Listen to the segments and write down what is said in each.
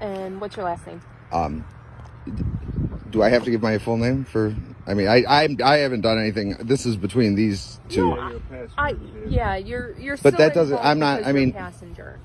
And what's your last name? Do I have to give my full name for? I mean, I haven't done anything. This is between these two. No, you're. But still that doesn't. involved I'm not. because I you're a mean, passenger.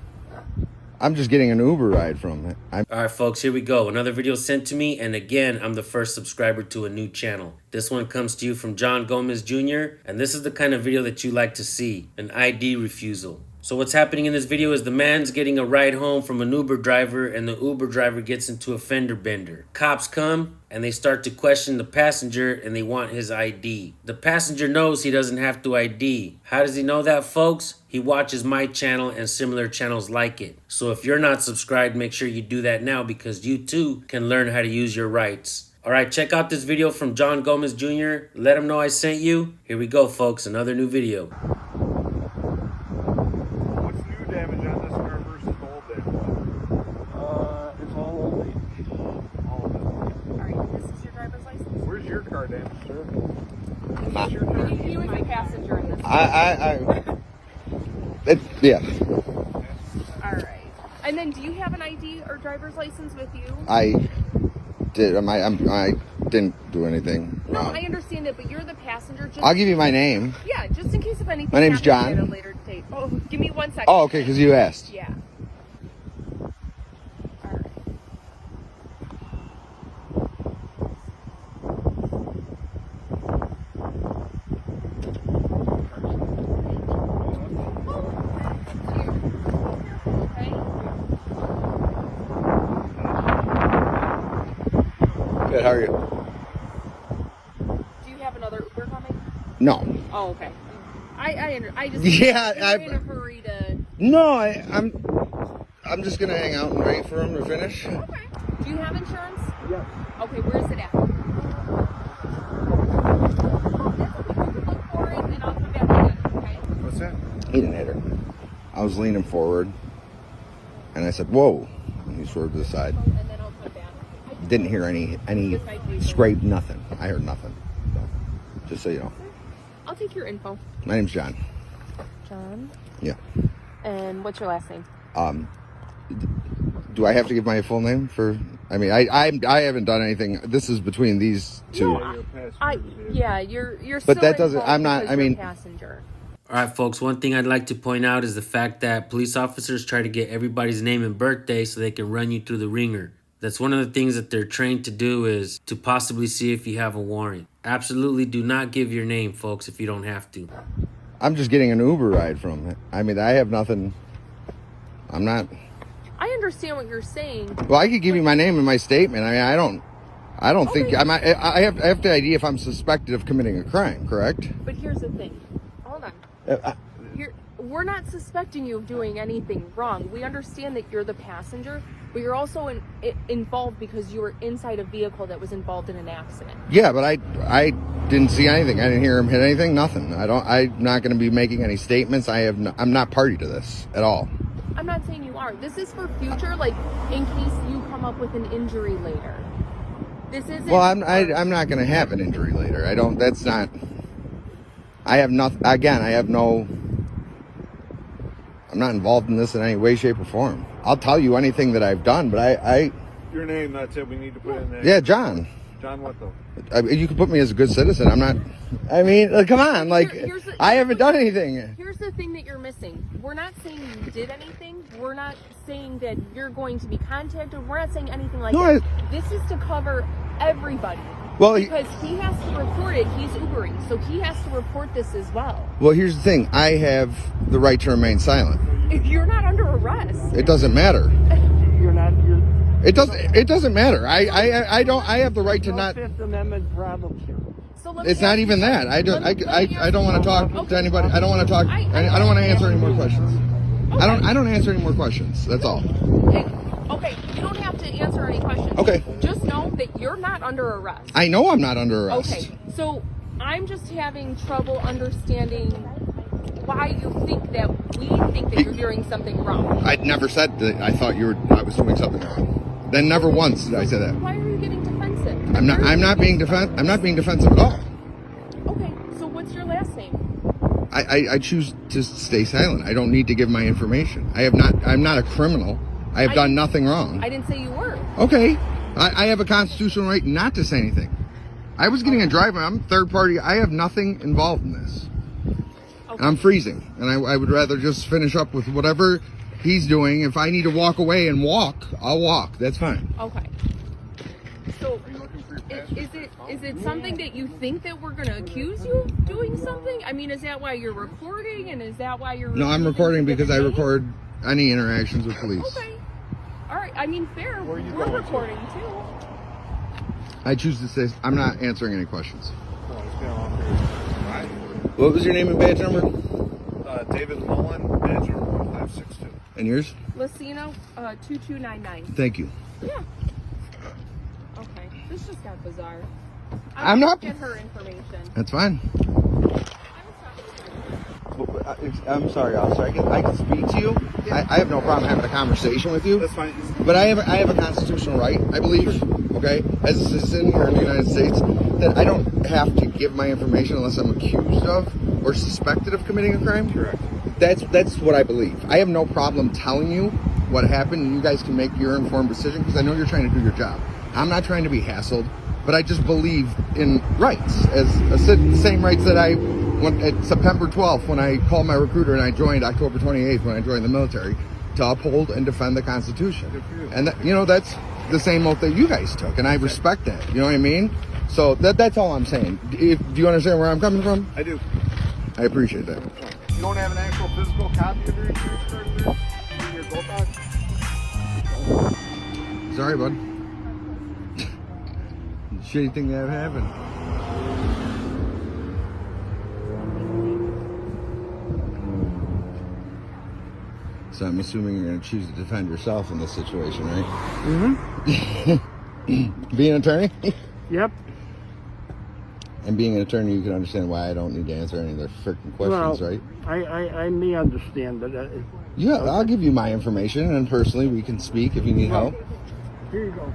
I'm just getting an Uber ride from it. All right, folks, here we go. Another video sent to me, and again, I'm the first subscriber to a new channel. This one comes to you from John Gomez Jr., and this is the kind of video that you like to see, an ID refusal. So what's happening in this video is the man's getting a ride home from an Uber driver, and the Uber driver gets into a fender bender. Cops come, and they start to question the passenger, and they want his ID. The passenger knows he doesn't have to ID. How does he know that, folks? He watches my channel and similar channels like it. So if you're not subscribed, make sure you do that now, because you too can learn how to use your rights. All right, check out this video from John Gomez Jr. Let him know I sent you. Here we go, folks, another new video. Damage on this car versus the old damage? It's all old damage. All of it. Alright, this is your driver's license? Where's your car damage, sir? He was a passenger in this. Yeah. Alright. And then do you have an ID or driver's license with you? I did. I didn't do anything No, wrong. I understand that, but you're the passenger. Just I'll give you my name. Yeah, just in case of anything. My name's happens John. At a later date. Oh, give me 1 second. Oh, okay, because you asked. Yeah. Alright. Okay. Good. How are you? Do you have another Uber coming? No. Oh, okay. I just Yeah, you're in a hurry to. No. I'm just gonna hang out and wait for him to finish. Okay. Do you have insurance? Yes. Okay, where is it at? That's okay. You can look for it, and I'll come back and get it. Okay. What's that? He didn't hit her. I was leaning forward, and I said, "Whoa!" And he swerved to the side. And then I'll come back. Didn't hear any scrape. Nothing. I heard nothing. So, just so you know. I'll take your info. My name's John. John. Yeah. And what's your last name? Do I have to give my full name for? I mean, I haven't done anything. This is between these two. You're. But still that doesn't. involved I'm not. because I you're a mean, passenger. All right, folks, one thing I'd like to point out is the fact that police officers try to get everybody's name and birthday so they can run you through the ringer. That's one of the things that they're trained to do, is to possibly see if you have a warrant. Absolutely do not give your name, folks, if you don't have to. I'm just getting an Uber ride from it. I mean, I have nothing. I'm not. I understand what you're saying. Well, I could give you my name and my statement. I mean, I don't think I have to ID if I'm suspected of committing a crime. Correct? But here's the thing. Hold on. We're not suspecting you of doing anything wrong. We understand that you're the passenger, but you're also involved because you were inside a vehicle that was involved in an accident. Yeah, but I didn't see anything. I didn't hear him hit anything. Nothing. I'm not going to be making any statements. I'm not party to this at all. I'm not saying you are. This is for future, like in case you come up with an injury later. This isn't. Well, I'm not going to have an injury later. I don't. That's not. I have nothing. Again, I have no. I'm not involved in this in any way, shape, or form. I'll tell you anything that I've done, but Your name, that's it. We need to put in there. Yeah, John. John what though? You can put me as a good citizen. I'm not. I mean, come on. Like, I haven't done anything. Here's the thing that you're missing. We're not saying you did anything. We're not saying that you're going to be contacted. We're not saying anything like that. This is to cover everybody. Well, because he has to report it. He's Ubering, so he has to report this as well. Well, here's the thing. I have the right to remain silent. If you're not under arrest. It doesn't matter. You're not. It doesn't matter. I have the right to not. Fifth Amendment problems here. So it's not even that. I don't want to talk to anybody. I don't want to talk. I don't want to answer any more questions. Okay. I don't answer any more questions. That's all. Okay, you don't have to answer any questions. Okay. Just know that you're not under arrest. I know I'm not under arrest. Okay, so I'm just having trouble understanding why you think that we think that you're doing something wrong. I never said that I thought I was doing something wrong. Then never once did I say that. Why are you getting defensive? I'm not being defensive at all. Okay, so what's your last name? I choose to stay silent. I don't need to give my information. I'm not a criminal. I have done nothing wrong. I didn't say you were. Okay. I have a constitutional right not to say anything. I was getting a driver. I'm third party. I have nothing involved in this. Okay. And I'm freezing. And I would rather just finish up with whatever he's doing. If I need to walk away and walk, I'll walk. That's fine. Okay. So, is it something that you think that we're going to accuse you of doing something? I mean, is that why you're recording, and is that why you're... No, I'm recording because I record any interactions with police. Okay. All right. I mean, fair. We're recording, too. I choose to say I'm not answering any questions. What was your name and badge number? David Mullen, badge number 1562. And yours? Lucino, 2299. Thank you. Yeah. Okay. This just got bizarre. I'm not... Get her information. That's fine. I'm sorry, officer. I can speak to you. Yeah. I have no problem having a conversation with you. That's fine. But I have a constitutional right, I believe, okay, as a citizen here in the United States, that I don't have to give my information unless I'm accused of or suspected of committing a crime. Correct. That's what I believe. I have no problem telling you what happened, and you guys can make your informed decision because I know you're trying to do your job. I'm not trying to be hassled, but I just believe in rights, the same rights that I went at September 12th when I called my recruiter and I joined October 28th when I joined the military to uphold and defend the Constitution. And that's the same oath that you guys took, and I respect that. You know what I mean? So that's all I'm saying. Do you understand where I'm coming from? I do. I appreciate that. You don't have an actual physical copy of your insurance card there? In your gold box? Sorry, bud. Shitty thing that happened. So I'm assuming you're going to choose to defend yourself in this situation, right? Mm-hmm. Being an attorney? Yep. And being an attorney, you can understand why I don't need to answer any of their freaking questions, right? I may understand, but Yeah, I'll give you my information, and personally, we can speak if you need help. here you go.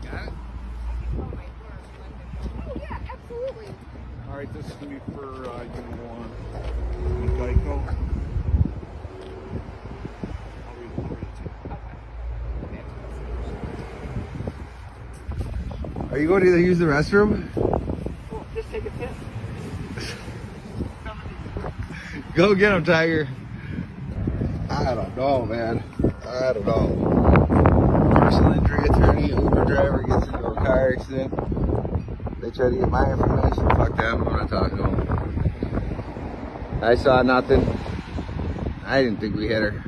Got it? Oh, yeah, absolutely. All right, this is going to be for Unit 1. Geico. I'll read it to you. Are you going to use the restroom? Oh, just take a piss. Go get him, Tiger. I don't know, man. I don't know. Personal injury attorney, Uber driver gets into a car accident. They try to get my information. Fuck them. I'm not talking to them. I saw nothing. I didn't think we hit her.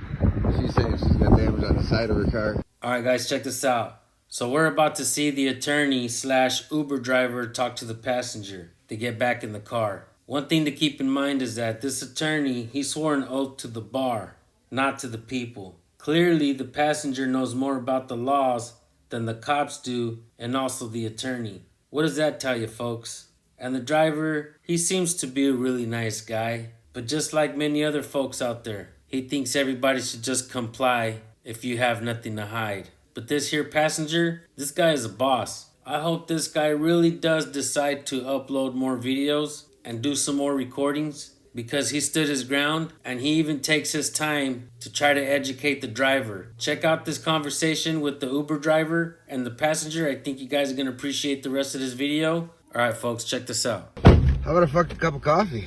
She's saying she's got damage on the side of her car. All right, guys, check this out. So we're about to see the attorney / Uber driver talk to the passenger to get back in the car. One thing to keep in mind is that this attorney, he swore an oath to the bar, not to the people. Clearly, the passenger knows more about the laws than the cops do, and also the attorney. What does that tell you, folks? And the driver, he seems to be a really nice guy, but just like many other folks out there, he thinks everybody should just comply if you have nothing to hide. But this here passenger, this guy is a boss. I hope this guy really does decide to upload more videos and do some more recordings, because he stood his ground and he even takes his time to try to educate the driver. Check out this conversation with the Uber driver and the passenger. I think you guys are going to appreciate the rest of this video. All right, folks, check this out. How about a fucking cup of coffee?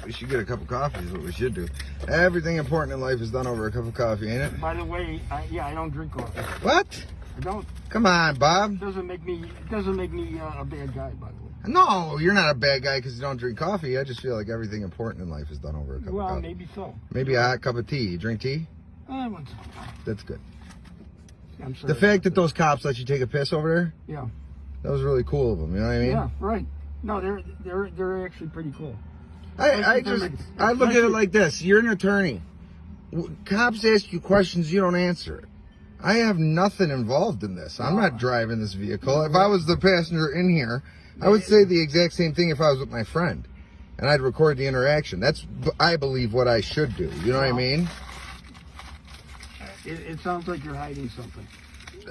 We should get a cup of coffee is what we should do. Everything important in life is done over a cup of coffee, ain't it? By the way, I don't drink coffee. What? I don't. Come on, Bob. It doesn't make me a bad guy, by the way. No, you're not a bad guy because you don't drink coffee. I just feel like everything important in life is done over a cup of Well, coffee. maybe so. Maybe a hot cup of tea. You drink tea? Once in a while. That's good. I'm sorry. The fact that those cops let you take a piss over there, Yeah. that was really cool of them. You know what I mean? Yeah. Right. No, they're actually pretty cool. I look at it like this. You're an attorney. Cops ask you questions, you don't answer it. I have nothing involved in this. I'm not driving this vehicle. If I was the passenger in here, I would say the exact same thing if I was with my friend. And I'd record the interaction. That's, I believe, what I should do. You know what I mean? It sounds like you're hiding something.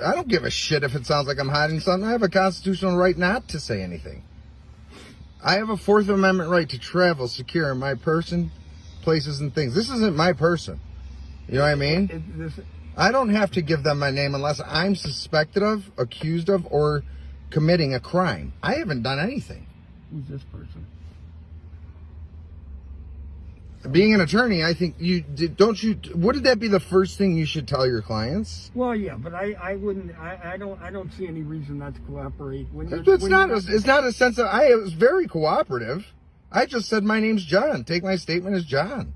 I don't give a shit if it sounds like I'm hiding something. I have a constitutional right not to say anything. I have a Fourth Amendment right to travel secure in my person, places, and things. This isn't my person. You know what I mean? I don't have to give them my name unless I'm suspected of, accused of, or committing a crime. I haven't done anything. Who's this person? Being an attorney, I think wouldn't that be the first thing you should tell your clients? Well, yeah, but I wouldn't. I don't see any reason not to cooperate. It's not a sense of. I was very cooperative. I just said my name's John. Take my statement as John.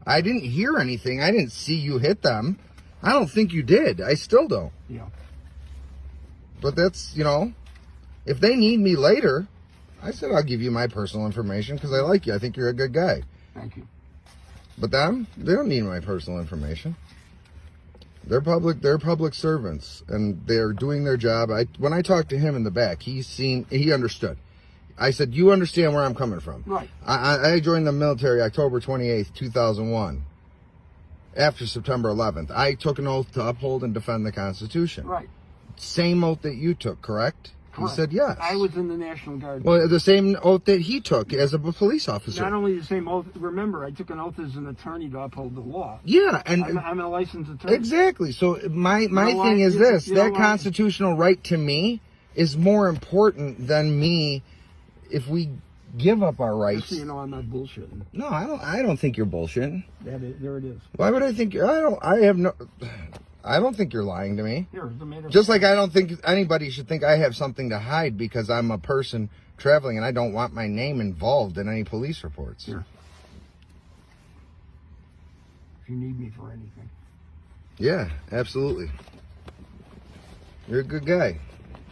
I didn't hear anything. I didn't see you hit them. I don't think you did. I still don't. Yeah. But that's, if they need me later, I said I'll give you my personal information because I like you. I think you're a good guy. Thank you. But they don't need my personal information. They're public servants, and they're doing their job. When I talked to him in the back, he understood. I said, you understand where I'm coming from. Right. I joined the military October 28th, 2001. After September 11th. I took an oath to uphold and defend the Constitution. Right. Same oath that you took, correct? Correct. He said yes. I was in the National Guard. Well, the same oath that he took as a police officer. Not only the same oath. Remember, I took an oath as an attorney to uphold the law. Yeah, and I'm a licensed attorney. exactly. So my thing is this: that constitutional right to me is more important than me. If we give up our rights, Just so I'm not bullshitting. No, I don't think you're bullshitting. There it is. Why would I think? I don't think you're lying to me. Here, tomato. Just like I don't think anybody should think I have something to hide because I'm a person traveling and I don't want my name involved in any police reports. Here. If you need me for anything. Yeah, absolutely. You're a good guy.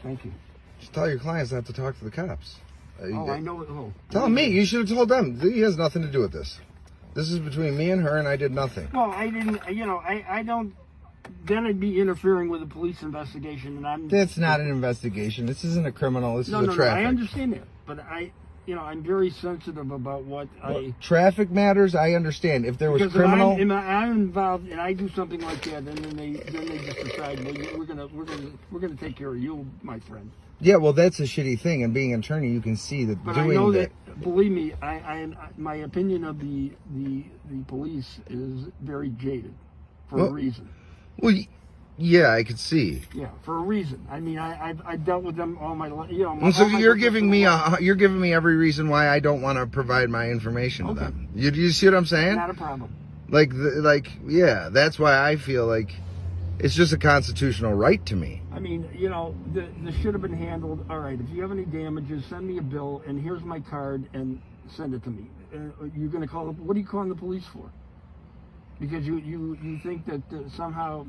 Thank you. Just tell your clients not to talk to the cops. I know it. Tell me. You should have told them. He has nothing to do with this. This is between me and her, and I did nothing. Well, I didn't. I don't. Then I'd be interfering with a police investigation, and That's not an investigation. This isn't a criminal. This is a traffic. No, I understand that, but I'm very sensitive about what traffic matters. I understand. If there was because criminal, if I'm involved and I do something like that, and then they just decide, well, we're gonna take care of you, my friend. yeah, well, that's a shitty thing. And being an attorney, you can see that But doing I know that. Believe me, my opinion of the police is very jaded for a reason. Well, yeah, I could see. Yeah, for a reason. I mean, I've dealt with them all my life. So you're giving me every reason why I don't want to provide my information to them. You see what I'm saying? Not a problem. Yeah, that's why I feel like it's just a constitutional right to me. I mean, this should have been handled. All right, if you have any damages, send me a bill, and here's my card, and send it to me. You're going to call. What are you calling the police for? Because you think that somehow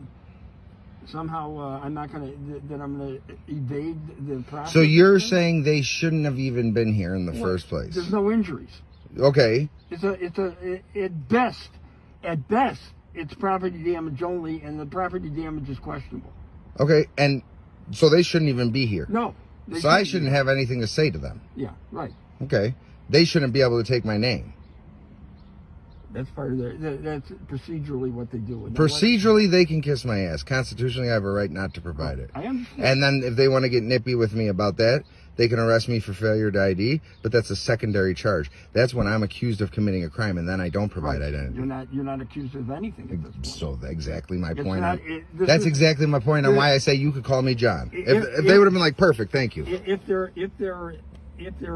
I'm not that I'm going to evade the process. So you're saying they shouldn't have even been here in the first place? There's no injuries. Okay. At best, it's property damage only, and the property damage is questionable. Okay, and so they shouldn't even be here. No. So I shouldn't have anything to say to them. Yeah, right. Okay. They shouldn't be able to take my name. That's part of that's procedurally what they do. Procedurally, they can kiss my ass. Constitutionally, I have a right not to provide it. I understand. And then if they want to get nippy with me about that, they can arrest me for failure to ID, but that's a secondary charge. That's when I'm accused of committing a crime, and then I don't provide identity. You're not accused of anything at this point. So exactly my point. That's exactly my point on why I say you could call me John. If they would have been like, perfect, thank you. If there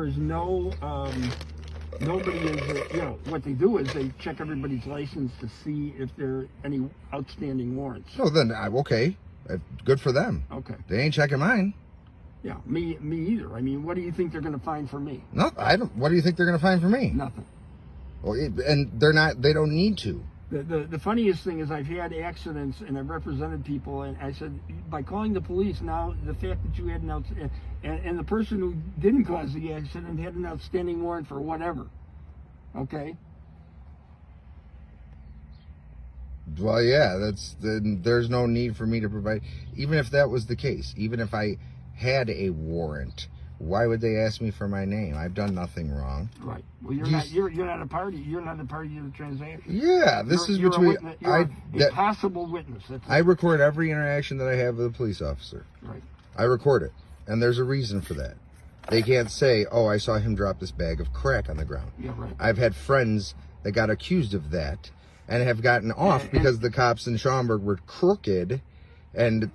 is no nobody is, what they do is they check everybody's license to see if there are any outstanding warrants. Oh, then okay, good for them. Okay. They ain't checking mine. Yeah, me either. I mean, what do you think they're going to find for me? No, I don't. What do you think they're going to find for me? Nothing. Well, and they're not. They don't need to. The funniest thing is I've had accidents and I've represented people, and I said, by calling the police now, the fact that you had and the person who didn't cause the accident had an outstanding warrant for whatever. Okay. Well, yeah, there's no need for me to provide. Even if that was the case, even if I had a warrant, why would they ask me for my name? I've done nothing wrong. Right. Well, you're not a party. You're not a party of the transaction. Yeah, you're between. A possible witness. I record every interaction that I have with a police officer. Right. I record it, and there's a reason for that. They can't say, "Oh, I saw him drop this bag of crack on the ground." Yeah, right. I've had friends that got accused of that, and have gotten off because the cops in Schaumburg were crooked, and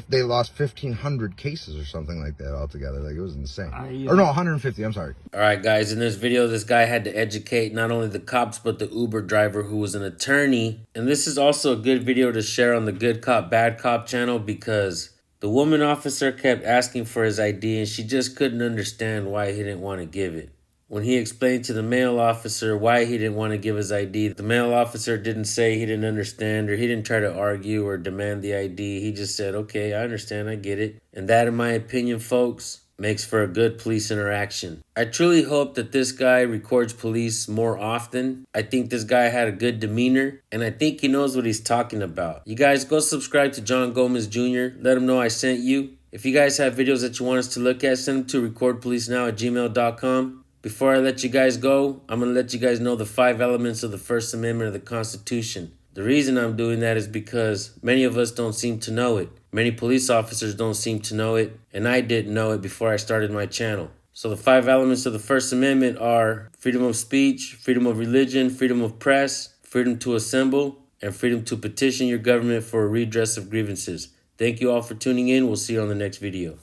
they lost 1,500 cases or something like that altogether. Like, it was insane. Or no, 150. I'm sorry. All right, guys. In this video, this guy had to educate not only the cops but the Uber driver who was an attorney. And this is also a good video to share on the Good Cop Bad Cop channel, because the woman officer kept asking for his ID and she just couldn't understand why he didn't want to give it. When he explained to the male officer why he didn't want to give his ID, the male officer didn't say he didn't understand, or he didn't try to argue or demand the ID. He just said, okay, I understand, I get it. And that, in my opinion, folks, makes for a good police interaction. I truly hope that this guy records police more often. I think this guy had a good demeanor, and I think he knows what he's talking about. You guys go subscribe to John Gomez Jr. Let him know I sent you. If you guys have videos that you want us to look at, send them to recordpolicenow@gmail.com. Before I let you guys go, I'm going to let you guys know the 5 elements of the First Amendment of the Constitution. The reason I'm doing that is because many of us don't seem to know it. Many police officers don't seem to know it, and I didn't know it before I started my channel. So the 5 elements of the First Amendment are freedom of speech, freedom of religion, freedom of press, freedom to assemble, and freedom to petition your government for a redress of grievances. Thank you all for tuning in. We'll see you on the next video.